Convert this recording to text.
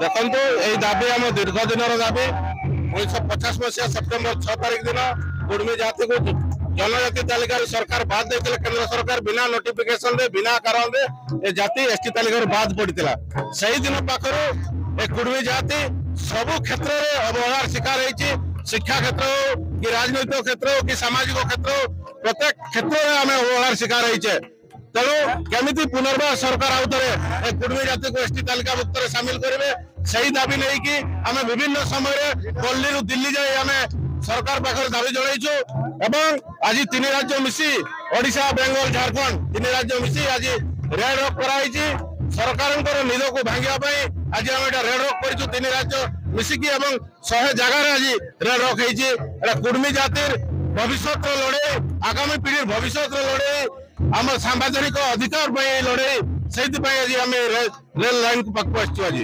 देखो यही दाबी आम दीर्घ दिन दाबी 1950 मसीहा सेप्टेम्बर 6 तारिख दिन कुर्मी जाति को जनजाति तालिका सरकार बाद देते केंद्र सरकार बिना नोटिफिकेशन रे बिना कारण रे जाति एसटी तालिका बाद पड़ता से दिन पाखर ए कुर्मी जाति सबु क्षेत्र में अवहेलार शिकार होती शिक्षा क्षेत्र हो कि राजनैतिक क्षेत्र हो कि सामाजिक क्षेत्र हो प्रत्येक क्षेत्र में आम अवहेलार शिकार होइछे तेणु केमिति पुनर्बार सरकार आउे कुर्मी जाति को एसटी तालिका भुक्त सामिल करेंगे सही दाबी नहीं कि आम विभिन्न समय दिल्ली दिल्ली जाए आम सरकार पाखे दाबी जनइचु एवं आज तीन राज्य मिसी ओडिशा बेंगल झारखंड तीन राज्य मिसी आज रेड रॉक कराई सरकार निद को भांगा आज आम रेड रॉक कर तीन राज्य मिसिकी 100 जगार आज रेड रॉक है कुर्मी जातिर भविष्य लड़े आगामी पीढ़ी भविष्य लड़े आम सांविधानिक अधिकार लड़े से आज रेल लाइन को पाक आज